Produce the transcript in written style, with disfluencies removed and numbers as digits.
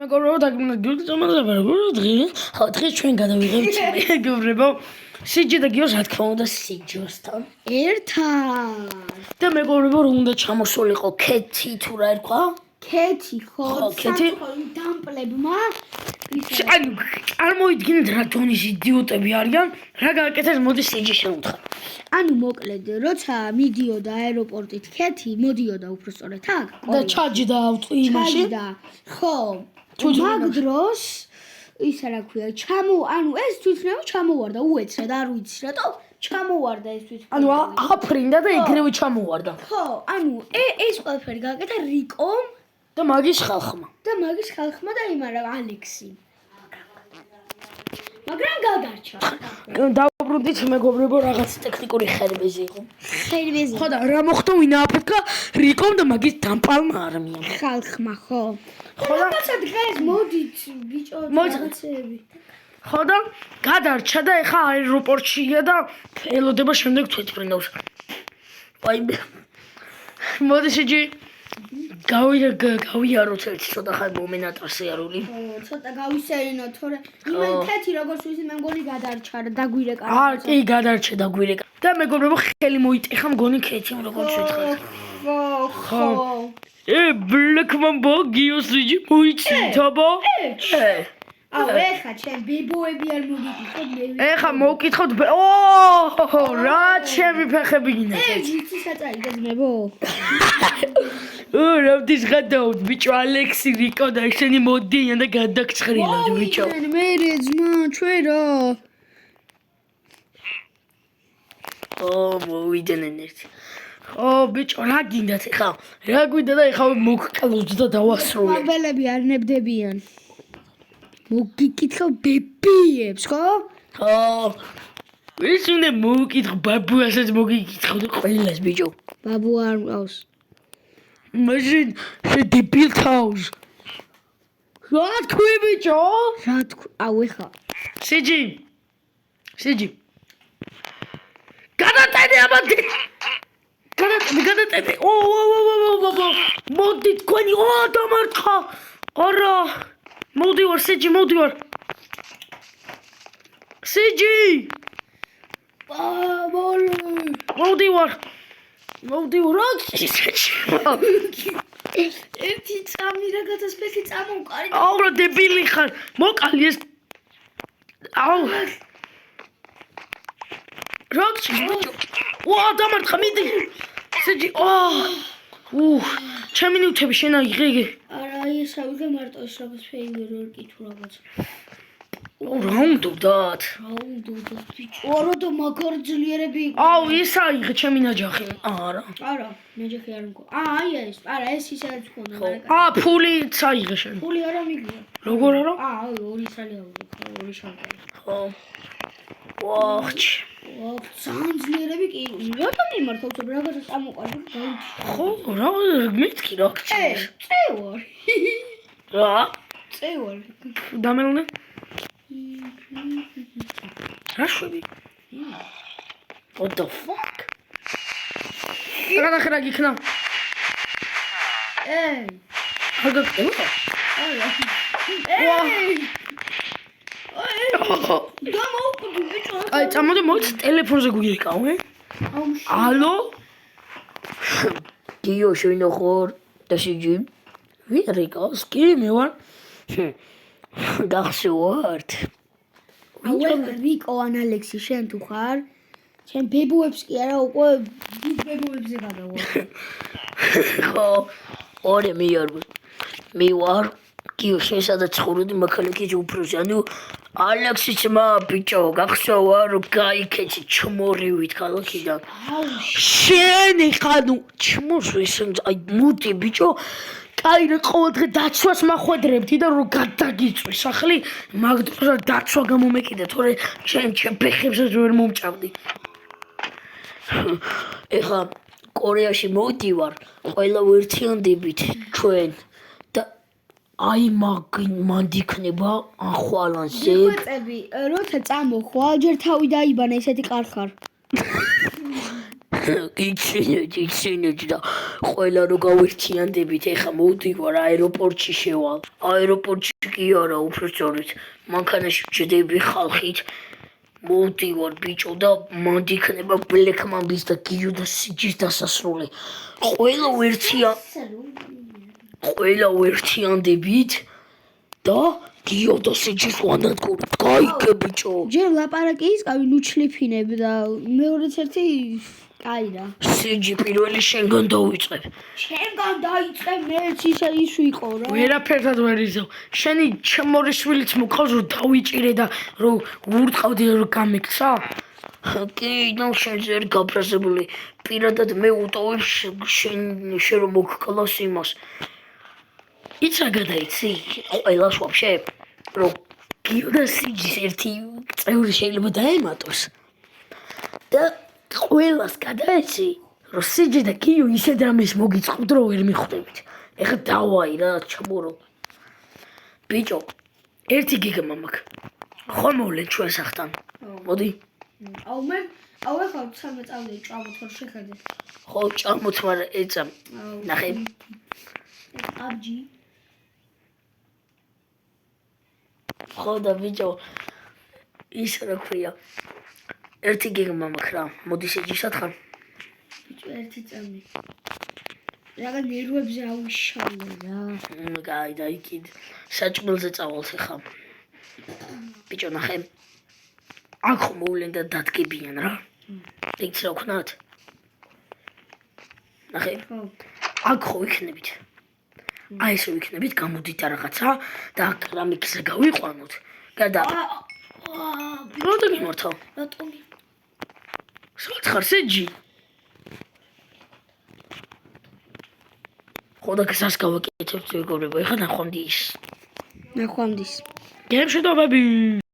მეგობრებო, დაგმოგვიდეთ დღეს. ხო, დღეს ჩვენ გადავიღებთ მეგობრებო, სიჯი და გიოს, რა თქმა უნდა, სიჯოსთან ერთად. და მეგობრებო, რომ უნდა ჩამოსულიყო ქეთი თუ რა ერქვა? ქეთი, ხო, ქეთი. დამპლებმა. ანუ, წარმოიდგინეთ რა დონის იდიოტები არიან, რა გააკეთეს, მოდი სიჯი შევუთხარ. ანუ მოკლედ, როცა მიდიოდა აეროპორტით ქეთი, მოდიოდა უბრალოდ აქ და ჩაჯდა იმაში. ხო. მაგ დროს ისა რა ქვია, ანუ ეს თვითონ ჩამოვარდა უეცრად, არ ვიცი რატო ჩამოვარდა ეს თვითონ. ანუ აფრინდა და ეგრევე ჩამოვარდა. ხო, ანუ ეს ყველაფერი გააკეთა რიკომ და მაგის ხალხმა. და იმარა ალექსი. მაგრამ გადარჩა. დავუბრუნდით მეგობრებო, რაღაც ტექნიკური ხერბეზი იყო. ხო და რა მოხდა, ვინ ააფეთქა რიკომ და მაგის დამპალმა არმიამ. ხალხმა, ხო. ხო და დღეს მოდით ბიჭო რაღაცეები. ხო და გადარჩა და ეხა აეროპორტშია და ელოდება შემდეგ თვითმფრინავს. აი მოდი შეჯი გავიაროთ ერთი ცოტა ხანი მომენატრა სიარული. ცოტა გავისეინო, თორე იმენ ქეთი როგორც ვიცი მე მგონი გადარჩა და დაგვირეკა. კი გადარჩა დაგვირეკა. და მეგობრებო, ხელი მოიტეხა მგონი ქეთი როგორც ვითხართ. ხო. ბლეკ მამბო გიოს სიჯი მოიცინთაბა? აუ ეხა ჩემ ბებოები არ მოგიკითხოთ მე. ეხა მოვკითხოთ. რა ჩემი ფეხები გინდა? ვიცი საწაი გაზმებო. რამდის გადავთ ბიჭო, ალექსი, რიკო და შენი მოდიან და გადაგცხრილავთ ბიჭო. მე ძმა, ჩვენ რა. მოვიდნენ ერთი. ბიჭო, რა გინდათ ეხა? რა გვინდა და ეხა მოგკალოთ და დავასრულე. მაბელები არ ნებდებიან. მოგიკითხავ ბებიებს, ხო? ხო. ის უნდა მოვკითხო ბაბუასაც მოგიკითხავ და ყველას ბიჭო. ბაბუ არ მყავს. მაშინ დებილ თავს. რა თქვი ბიჭო? რა თქვი? აუ ეხა. სიჯი. გადატენე ამათი. გადატენე. მოდი თქვენი, დამარცხა. არა. მოდივარ სიჯი, მოდივარ. სიჯი. მოდივარ. რა ისეთი. ერთი წამი რაღაცას ფეხი წამოვყარი. აუ რა დებილი ხარ. მოკალი ეს. აუ. როქი. დამარცხა მიდი. სიჯი. ჩემი ნივთები შენ აიღე. არა, ეს ავიღე მარტო ეს რაღაც ფეივერი ვერ კითხო რაღაც. რა უნდათ? ბიჭო, არა და მაგარი ძლიერები იყო. აუ, ის აიღე ჩემი ნაჯახი. არა, ნაჯახი არ მქონდა. აი ეს, ეს ისაც მქონდა, მაგრამ. ფულიც აიღე შენ. ფული არა მიგია. როგორ არა? ორი სალი ავიღე, ორი შანტალი. ხო. ვაჰჩ. ძალიან ძლიერები კი. რატომ იმართავს რაღაცა წამოყარი გავიჩი. ხო, რა მეთქი რა. წევარ. რა? წევარ. დამელნე? რა შვები? What the fuck? რა გიქნა? აგაკეთე? გამოვკვდი ბიჭო. აი, წამოდე მოიც ტელეფონზე გვირეკავ, ალო? გიო შენო ხარ და სიჯი? ვინ რეკავს? კი, მე ვარ. გახსოვართ? რიკო ან ალექსი შენ თუ ხარ? შენ ბებოებს კი არა, უკვე დიდ ბებოებზე გადავარ. ხო, ორე მე ვარ. გიო შენ სადაც ცხოვრობდი მაქალაქეში უფროსი, ანუ ალექსის ძმა ბიჭო, გახსოვარ რომ გაიქეცი ჩმორივით ქალაქიდან. შენ ეხლა ჩმოსვის, აი მოდი ბიჭო. აი რა ყოველდღე დაცვას მახვედრებდი და რომ გადაგიწვის სახლი, მაგ დროს დაცვა გამომეკიდა, თორე ჩემ ფეხებსაც ვერ მომჭამდი. ეხლა კორეაში მოვდივარ, ყველა ვერთიანდებით ჩვენ და აი მანდ იქნება ახვალანზე. მიხვეწები, როცა წამოხვალ, ჯერ თავი დაიბანა, ესეთი კარხარ. იცინეთ და ყველა რო გავერთიანდებით, ეხა მოვდივარ აეროპორტში შევალ. აეროპორტში კი არა, უფრო სწორედ, მანქანაში ვჭდები ხალხით. მოვდივარ ბიჭო და მანდ იქნება Black Mamba-ის და გიო და სიჯის დასასრული. ყველა ვერთიანდებით და გიო და სიჯის ვანადგურებთ. გაიგე ბიჭო. ჯერ ლაპარაკი ისკავი ნუ ჩლიფინებ და მეორეც ერთი კაი რა. სიჯი პირველი შენგან დავიწყებ. შენგან დაიწყე მეც ის ვიყო რა. ვერაფერად ვერ იზავ. შენი ჩემორიშვილიც მოგყავს რომ დავიჭირე და რომ ურტყავდი რომ გამიქცა? კი, ნუ შენ ზერ გაფრაზებული. პირადად მე უტოვებ შენ რომ მოგკლავს იმას. იც რა გადაიცი? ყველას ვაფშე რომ გიო და სიჯის ერთი წევრი შეიძლება დაემატოს. და ყველას გადაიცი რომ სიჯი და გიო ისეთ რამეს მოგიწყობთ რომ ვერ მიხვდებით. ეხლა დავაი რა ჩამორო. ბიჭო, ერთი გიგმა მაქვს. ხომ მოვლენ ჩვენ სახთან. მოდი. აუ ახლა 13 წამი ჭამოთ ხო შეხედე. ხო, ჭამოთ, მაგრამ ეწამ. ნახე. აბჯი. ხო და ბიჭო, ის რა ქვია. ერთი გიგმა მაქვს რა. მოდი შეჯისად ხარ. ბიჭო ერთი წამი. რაღა ნერვებზე ავიშალე რა. გაი და იქით საჭმელზე წავალთ ხა. ბიჭო ნახე. აქ ხომ მოვლენ და დადგებიან რა. იცი რა ვქნათ? ნახე. აქ ხო იქნებით. აი ესე ვიქნებით, გამოდით რაღაცა და აქ რამიქზე გავიყვანოთ. გადა. როდი გიმართავ? რატომი? სულ ხარ სიჯი? ხოდა გზას გავაკეთებთ მეგობრებო, ეხლა ნახვამდის. ნახვამდის. გემშვიდობები.